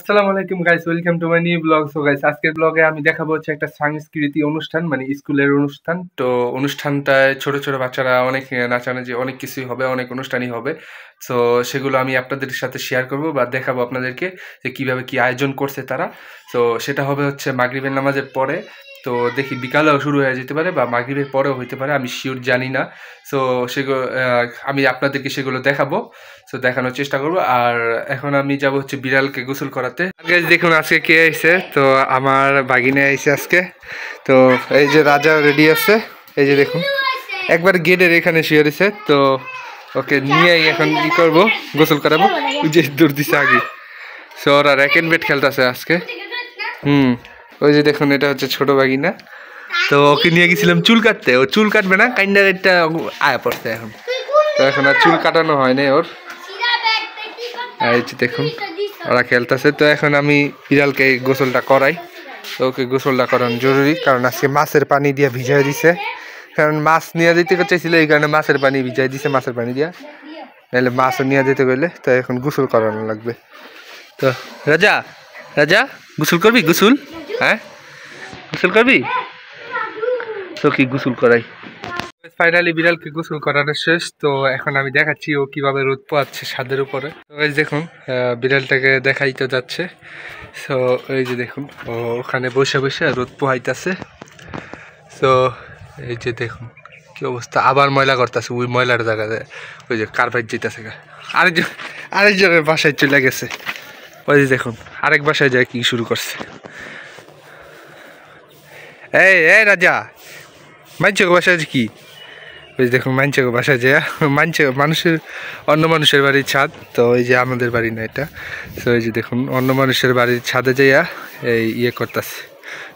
আসসালামু আলাইকুম guys, welcome to my new blog. So guys, আজকের ব্লগে আমি দেখাবো হচ্ছে একটা সাংস্কৃতিক অনুষ্ঠান, মানে স্কুলের অনুষ্ঠান। তো অনুষ্ঠানটায় ছোট ছোট বাচ্চারা অনেক নাচানাচি, অনেক কিছুই হবে, অনেক অনুষ্ঠানই হবে। সো সেগুলো আমি আপনাদের সাথে শেয়ার করব বা দেখাবো আপনাদেরকে যে কিভাবে কি আয়োজন করছে তারা। তো সেটা হবে হচ্ছে মাগরিবের নামাজের পরে। তো দেখি বিকালেও শুরু হয়ে যেতে পারে বা মাগরিবের পরেও হইতে পারে, আমি শিওর জানি না। সো সেগুলো আমি আপনাদেরকে সেগুলো দেখাবো। সো দেখানোর চেষ্টা করবো। আর এখন আমি যাব হচ্ছে বিড়ালকে গোসল করাতে। গাইস দেখুন আজকে কে আইছে, তো আমার বাগিনে আইছে আজকে। তো এই যে রাজা রেডি আছে, এই যে দেখুন একবার গেটের এখানে শুয়ে রয়েছে। তো ওকে নিয়ে এখন কি করবো, গোসল করাবো। ওই যে দূর দিছে আগে। সো ওরা র্যাকেট বেট খেলতেছে আজকে। ওই যে দেখুন এটা হচ্ছে ছোট বাগিনা। তো ওকে নিয়ে গেছিলাম চুল কাটতে, ও চুল কাটবে না, কাইন্ডার একটা আয়া পড়ছে এখন। তো এখন আর চুল কাটানো হয় না ওর। এই যে দেখুন ওরা খেলতেছে। তো এখন আমি বিড়ালকে গোসলটা করাই। তো ওকে গোসলটা করানো জরুরি, কারণ আজকে মাছের পানি দিয়ে ভিজাই দিছে। কারণ মাছ নিয়ে যেতে চাইছিল, এই কারণে মাছের পানি ভিজাই দিছে, মাছের পানি দিয়া। নাহলে মাছও নিয়ে যেতে গেলে তো এখন গোসল করানো লাগবে। তো রাজা, রাজা গোসল করবি? গোসল, হ্যাঁ গোসল করবি? তো কি গোসল করাই। ফাইনালি বিড়ালকে গোসল করানো শেষ। তো এখন আমি দেখাচ্ছি ও কিভাবে রোদ পোয়াচ্ছে ছাদের উপরে। তো এই দেখুন বিড়ালটাকে দেখাইতে যাচ্ছে। সো এই যে দেখুন ও ওখানে বসে বসে রোদ পোহাইতেছে। তো এই যে দেখুন কি অবস্থা, আবার ময়লা করতেছে ওই ময়লার জায়গাতে। ওই যে কার্পেট যেতেছে, আরেকজনের বাসায় চলে গেছে। ওই যে দেখুন আরেক বাসায় যায় কি শুরু করছে। এই রাজা, মানছে বাসায় কি? ওই দেখুন মানছে বাসায় যায়, মানছে মানুষের, অন্য মানুষের বাড়ির ছাদ। তো এই যে আমাদের বাড়ি না এটা। তো এই যে দেখুন অন্য মানুষের বাড়ির ছাদে যাইয়া এই ইয়ে করতেছে,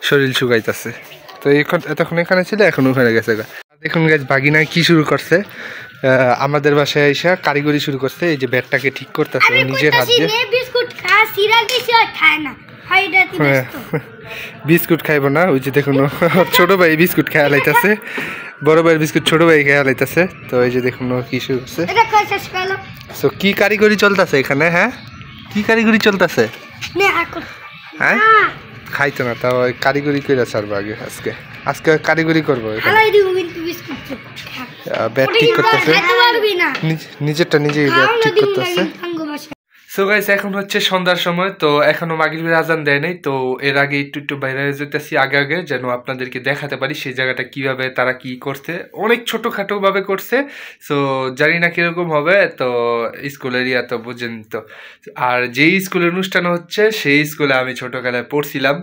শরীর শুকাইতেছে। তো এতক্ষণ এখানে ছিল, এখন ওখানে গেছে। দেখুন গাছ বাগিনা কি শুরু করছে, আমাদের বাসায় এসে কারিগরি শুরু করছে। এই যে ব্যাটটাকে ঠিক করতেছে নিজের হাত দিয়ে। বিস্কুট খাইব না, ওই যে দেখুন ছোট ভাই বিস্কুট খেয়া লাইতেছে, বড় ভাইয়ের বিস্কুট ছোট ভাই খেয়া লাইতেছে। তো এই যে দেখুন ও কি শুরু করছে। তো কি কারিগরি চলতেছে এখানে? হ্যাঁ কি কারিগরি চলতেছে? হ্যাঁ খাইতো না, তাও কারিগরি করে ছাড়বো আগে। আজকে কারিগরি করবো। ব্যাট ঠিক করতেছে, নিজেরটা নিজেই ব্যাট ঠিক করতেছে। সো গাইস এখন হচ্ছে সন্ধ্যার সময়। তো এখনো মাগরিবের আজান দেয় নাই। তো এর আগে একটু বাইরে যেতেছি আগে আগে, যেন আপনাদেরকে দেখাতে পারি সেই জায়গাটা কিভাবে তারা কি করছে। অনেক ছোটখাটো ভাবে করছে। সো জানি না কিরকম হবে। তো স্কুলের ইয়া তো বুঝেন তো। আর যেই স্কুলের অনুষ্ঠান হচ্ছে সেই স্কুলে আমি ছোটবেলায় পড়ছিলাম।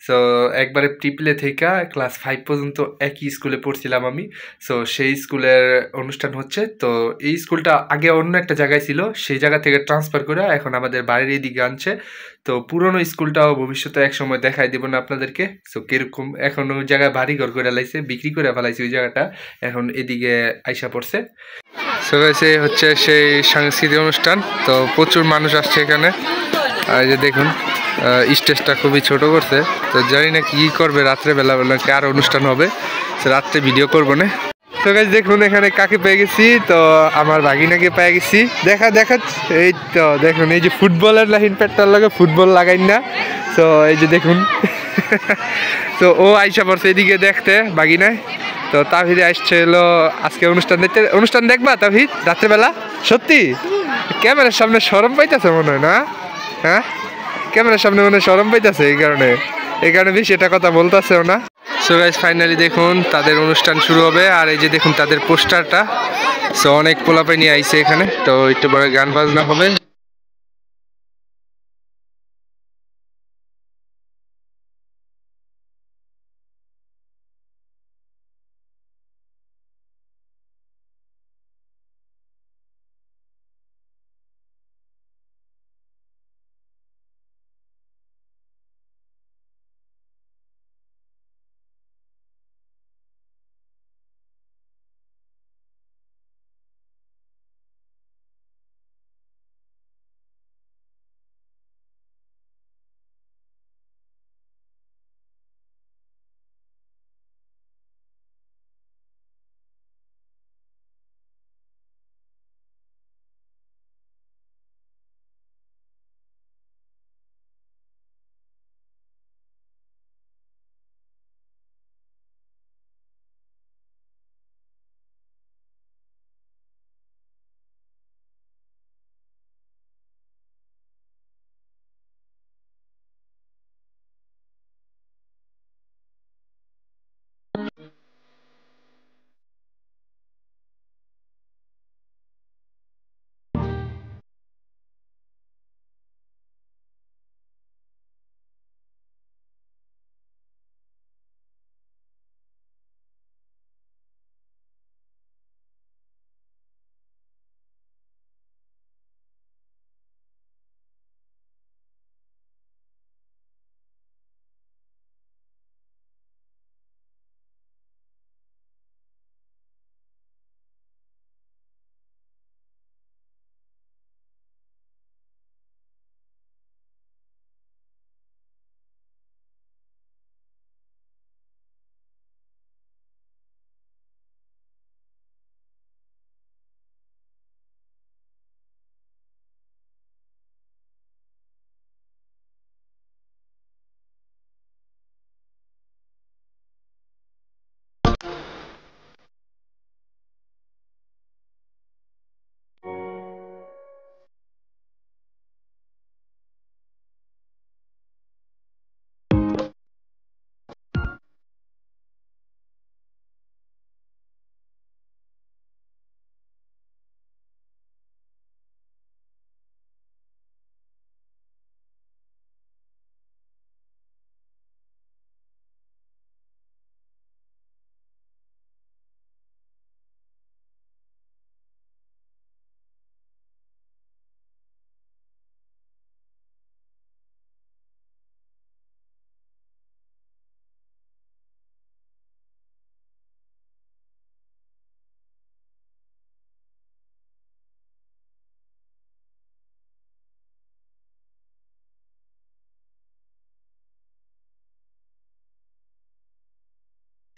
সো একবারে ট্রিপলে থেকে ক্লাস 5 পর্যন্ত একই স্কুলে পড়ছিলাম আমি। সো সেই স্কুলের অনুষ্ঠান হচ্ছে। তো এই স্কুলটা আগে অন্য একটা জায়গায় ছিল, সেই জায়গা থেকে ট্রান্সফার করে এখন আমাদের বাড়ির এদিকে আনছে। তো পুরনো স্কুলটাও ভবিষ্যতে এক সময় দেখাই দেবো না আপনাদেরকে। সো কিরকম এখন ওই জায়গায় বাড়ি ঘর করে লাইছে, বিক্রি করে ফেলাইছে ওই জায়গাটা, এখন এদিকে আইসা পড়ছে। সো গাইস এই হচ্ছে সেই সাংস্কৃতিক অনুষ্ঠান। তো প্রচুর মানুষ আসছে এখানে। আর যে দেখুন স্টেজটা খুবই ছোট করছে। তো জানি না কি করবে রাত্রেবেলা, নাকি আর অনুষ্ঠান হবে, রাত্রে ভিডিও করবো না। তো গাইস দেখুন এখানে কাকে পেয়ে গেছি, তো আমার ভাগিনাকে পেয়ে গেছি। দেখা এই তো দেখুন এই যে ফুটবলের লাইন প্যাডটার লাগে ফুটবল লাগাই না। তো এই যে দেখুন তো ও আইসা পড়ছে এদিকে দেখতে বাগিনায়। তো তাহিদ আসছে হলো আজকে অনুষ্ঠান দেখতে। অনুষ্ঠান দেখবা তাহিদ রাত্রেবেলা? সত্যি ক্যামেরার সামনে শরম পাইতেছে মনে হয় না? হ্যাঁ ক্যামেরার সামনে মনে হয় শরম পাইতেছে, এই কারণে বেশি এটা কথা বলতেছেও না। সো গাইস ফাইনালি দেখুন তাদের অনুষ্ঠান শুরু হবে। আর এই যে দেখুন তাদের পোস্টারটা। সো অনেক পোলাপাই নিয়ে আইছে এখানে। তো একটু বড় গান বাজনা হবে।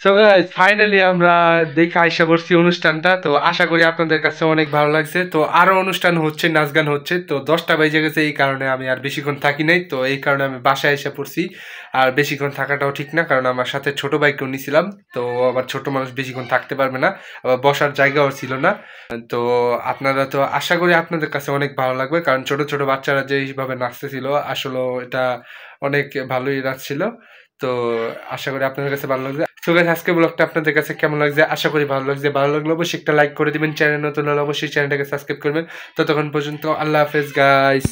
সো গাইস ফাইনালি আমরা দেখে আইসা করছি অনুষ্ঠানটা, তো আশা করি আপনাদের কাছে অনেক ভালো লাগছে। তো আরো অনুষ্ঠান হচ্ছে, নাচ গান হচ্ছে, তো 10টা বেজে গেছে, এই কারণে আমি আর বেশিক্ষণ থাকি নাই, তো এই কারণে আমি বাসায় এসে পড়ছি। আর বেশিক্ষণ থাকাটাও ঠিক না, কারণ আমার সাথে ছোট ভাইকেও নিছিলাম, তো আবার ছোট মানুষ বেশিক্ষণ থাকতে পারবে না, আবার বসার জায়গাও ছিল না। তো আপনারা তো আশা করি আপনাদের কাছে অনেক ভালো লাগবে, কারণ ছোট ছোট বাচ্চারা যেইভাবে নাচতেছিল আসলে এটা অনেক ভালোই নাচছিল। তো আশা করি আপনাদের কাছে ভালো লাগবে। সো গাইস আজকে ব্লগটা আপনাদের কাছে কেমন লাগছে, আশা করি ভালো লাগছে। ভালো লাগলে অবশ্যই একটা লাইক করে দিবেন, চ্যানেল নতুন হলে অবশ্যই চ্যানেলটাকে সাবস্ক্রাইব করবেন। ততক্ষণ পর্যন্ত আল্লাহ হাফেজ গাইস।